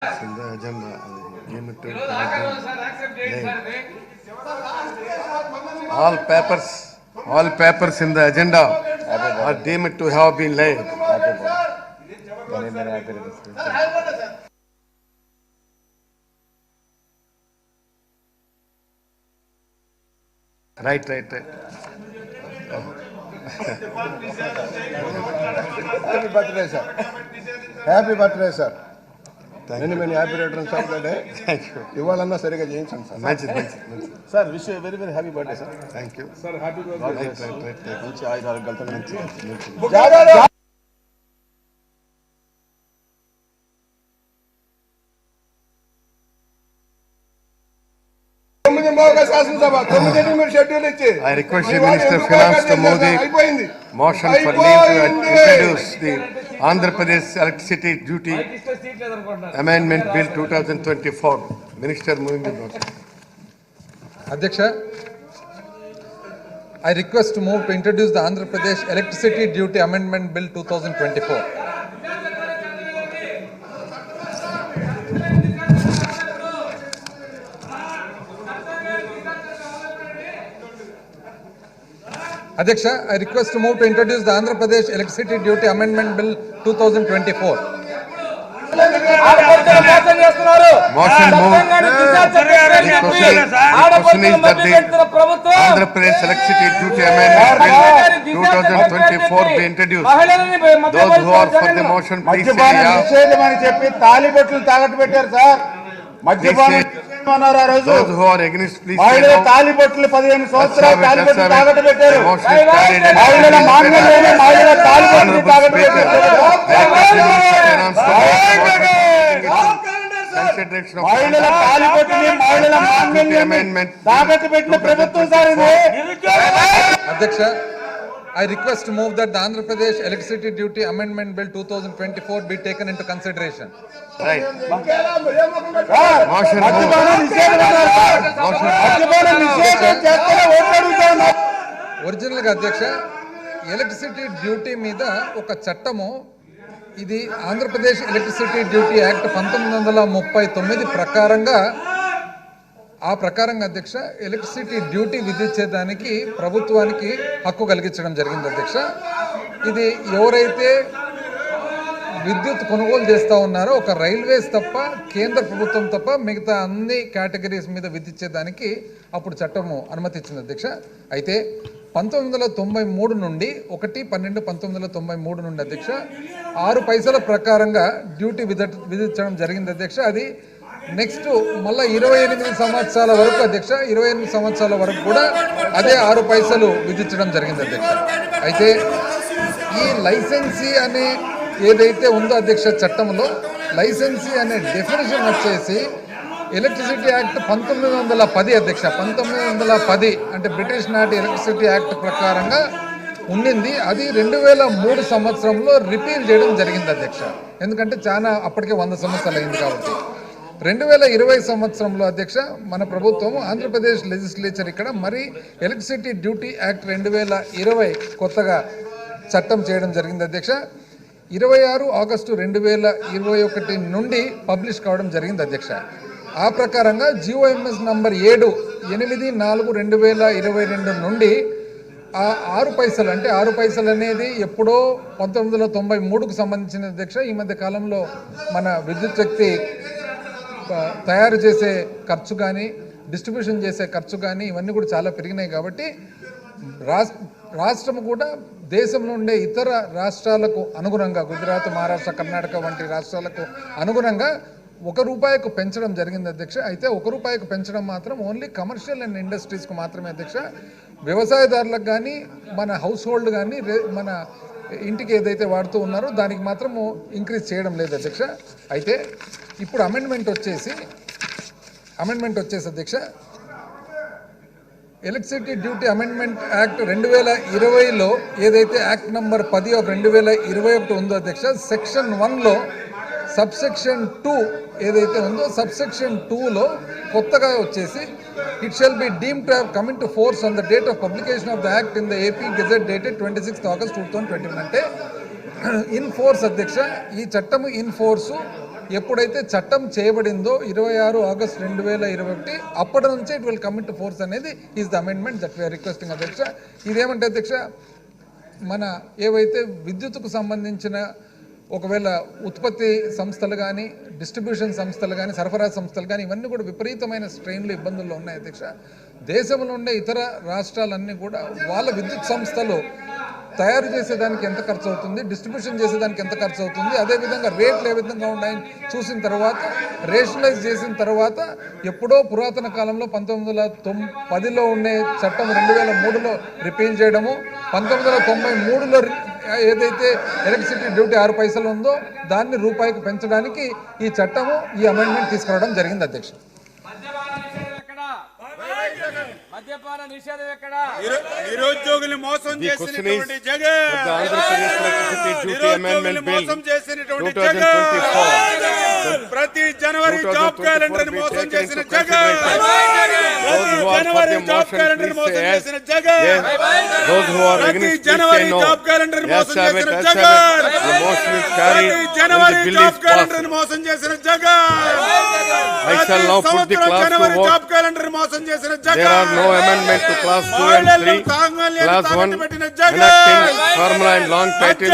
in the agenda limited all papers in the agenda are deemed to have been laid. Right. Happy birthday, sir. Happy birthday, sir. Many happy returns of the day. Thank you. ఇవాళన్నా సరిగా చేయించండి sir. మంచిది. Sir wish you very happy birthday sir. Thank you sir happy birthday. Right. మంచి ఆయురారోగ్యాలతో మంచి I request the Minister of Finance to move the motion for leave to introduce the Andhra Pradesh Electricity Duty Amendment Bill 2024. Minister moving the motion. Adhyaksha, I request to move to introduce the Andhra Pradesh Electricity Duty Amendment Bill 2024. Adhyaksha, I request to move to introduce the Andhra Pradesh Electricity Duty Amendment Bill 2024. Motion moved. The question is that the Andhra Pradesh Electricity Duty Amendment Bill 2024 be introduced. Those who are for the motion, please say yeah. Those who are against, please say no. తాలిబొట్లు 15 సంవత్సరాలు తాలిబొట్లు తాగట్టు పెట్టారు. Motion is carried. మహిళల మాంగళ్యాన్ని మహిళల తాలిబొట్లు తాగట్టు పెట్టారు. మహిళల తాలిబొట్టుని మహిళల మాంగళ్యాన్ని తాగట్టు పెట్టిన ప్రభుత్వం sir ఇది. Adhyaksha, I request to move that the Andhra Pradesh Electricity Duty Amendment Bill 2024 be taken into consideration. Right. Original గా అధ్యక్ష ఎలక్ట్రిసిటీ డ్యూటీ మీద ఒక చట్టము ఇది ఆంధ్రప్రదేశ్ ఎలక్ట్రిసిటీ డ్యూటీ యాక్ట్ 1939 ప్రకారంగా అధ్యక్ష ఎలక్ట్రిసిటీ డ్యూటీ విధించేదానికి ప్రభుత్వానికి హక్కు కలిగించడం జరిగింది అధ్యక్ష. ఇది ఎవరైతే విద్యుత్ కొనుగోలు చేస్తూ ఉన్నారో ఒక రైల్వేస్ తప్ప కేంద్ర ప్రభుత్వం తప్ప మిగతా అన్ని కేటగిరీస్ మీద విధించేదానికి అప్పుడు చట్టము అనుమతించింది అధ్యక్ష. అయితే 1993 నుండి 1/12/1993 నుండి అధ్యక్ష 6 పైసల ప్రకారంగా డ్యూటీ విధించడం జరిగింది అధ్యక్ష. అది నెక్స్ట్ మళ్ళీ 28 సంవత్సరాల వరకు అధ్యక్ష 28 సంవత్సరాల వరకు కూడా అదే 6 పైసలు విధించడం జరిగింది అధ్యక్ష. అయితే ఈ లైసెన్సీ అనే ఏదైతే ఉందో అధ్యక్ష చట్టంలో లైసెన్సీ అనే డెఫినేషన్ వచ్చేసి ఎలక్ట్రిసిటీ యాక్ట్ 1910 అధ్యక్ష 1910 అంటే బ్రిటిష్ నాటి ఎలక్ట్రిసిటీ యాక్ట్ ప్రకారంగా ఉండింది. అది 2003 సంవత్సరంలో రిపీల్ చేయడం జరిగింది అధ్యక్ష. ఎందుకంటే చాలా అప్పటికే 100 సంవత్సరాలు అయింది కాబట్టి 2020 సంవత్సరంలో అధ్యక్ష మన ప్రభుత్వం ఆంధ్రప్రదేశ్ లెజిస్లేచర్ ఇక్కడ మరి ఎలక్ట్రిసిటీ డ్యూటీ యాక్ట్ 2020 కొత్తగా చట్టం చేయడం జరిగింది అధ్యక్ష. 26 ఆగస్టు 2021 నుండి పబ్లిష్ కావడం జరిగింది అధ్యక్ష. ఆ ప్రకారంగా జిఓఎంఎస్ నంబర్ 7/4/2022 నుండి ఆ 6 పైసలు అంటే 6 పైసలు అనేది ఎప్పుడో 1993కు సంబంధించిన అధ్యక్ష. ఈ మధ్య కాలంలో మన విద్యుత్ శక్తి తయారు చేసే ఖర్చు కానీ డిస్ట్రిబ్యూషన్ చేసే ఖర్చు కానీ ఇవన్నీ కూడా చాలా పెరిగినాయి కాబట్టి రాష్ట్రం కూడా దేశంలో ఉండే ఇతర రాష్ట్రాలకు అనుగుణంగా గుజరాత్, మహారాష్ట్ర, కర్ణాటక వంటి రాష్ట్రాలకు అనుగుణంగా ₹1 పెంచడం జరిగింది అధ్యక్ష. అయితే ₹1 పెంచడం మాత్రం ఓన్లీ కమర్షియల్ అండ్ ఇండస్ట్రీస్కు మాత్రమే అధ్యక్ష. వ్యవసాయదారులకు కానీ మన హౌస్ హోల్డ్ కానీ మన ఇంటికి ఏదైతే వాడుతూ ఉన్నారో దానికి మాత్రము ఇంక్రీజ్ చేయడం లేదు అధ్యక్ష. అయితే ఇప్పుడు అమెండ్మెంట్ వచ్చేసి అధ్యక్ష ఎలక్ట్రిసిటీ డ్యూటీ అమెండ్మెంట్ యాక్ట్ 2020లో ఏదైతే యాక్ట్ నంబర్ 10/2021 ఉందో అధ్యక్ష సెక్షన్ 1లో సబ్సెక్షన్ 2 ఏదైతే ఉందో సబ్సెక్షన్ 2లో కొత్తగా వచ్చేసి it shall be deemed to have come into force on the date of publication of the act in the AP gazette dated 26 August 2021 అంటే in force అధ్యక్ష. ఈ చట్టము ఇన్ ఫోర్సు ఎప్పుడైతే చట్టం చేయబడిందో 26 ఆగస్ట్ 2021 అప్పటి నుంచే it will come into force అనేది is the amendment that we're requesting అధ్యక్ష. ఇదేమంటే అధ్యక్ష, మన ఏవైతే విద్యుత్తుకు సంబంధించిన ఒకవేళ ఉత్పత్తి సంస్థలు కానీ, డిస్ట్రిబ్యూషన్ సంస్థలు కానీ, సరఫరా సంస్థలు కానీ, ఇవన్నీ కూడా విపరీతమైన స్ట్రెయిన్లు, ఇబ్బందుల్లో ఉన్నాయి అధ్యక్ష. దేశంలో ఉండే ఇతర రాష్ట్రాలన్నీ కూడా వాళ్ళ విద్యుత్ సంస్థలు తయారు చేసేదానికి ఎంత ఖర్చు అవుతుంది, డిస్ట్రిబ్యూషన్ చేసేదానికి ఎంత ఖర్చు అవుతుంది, అదేవిధంగా రేట్లు ఏ విధంగా ఉన్నాయని చూసిన తర్వాత, రేషనలైజ్ చేసిన తర్వాత, ఎప్పుడో పురాతన కాలంలో 1910లో ఉండే చట్టం 2003లో రిపీల్ చేయడము, 1993లో ఏదైతే ఎలక్ట్రిసిటీ డ్యూటీ 6 పైసలు ఉందో దాన్ని రూపాయికి పెంచడానికి ఈ చట్టము, ఈ అమెండ్మెంట్ తీసుకురావడం జరిగింది అధ్యక్ష. మద్యపాన నిషేధం ఎక్కడ? నిరుద్యోగుల్ని మోసం చేసినటువంటి జగన్, నిరుద్యోగుల్ని మోసం చేసినటువంటి జగన్, ప్రతి జనవరి జాబ్ క్యాలెండర్ మోసం చేసిన జగన్, ప్రతి జనవరి జాబ్ క్యాలెండర్ మోసం చేసిన జగన్, ప్రతి జనవరి జాబ్ క్యాలెండర్ మోసం చేసిన జగన్, ప్రతి జనవరి జాబ్ క్యాలెండర్ మోసం చేసిన జగన్, ప్రతి సంవత్సరం జనవరి జాబ్ క్యాలెండర్ మోసం చేసిన Jagan. No amendment to class 2 and 3. Class 1 enacting formula and long title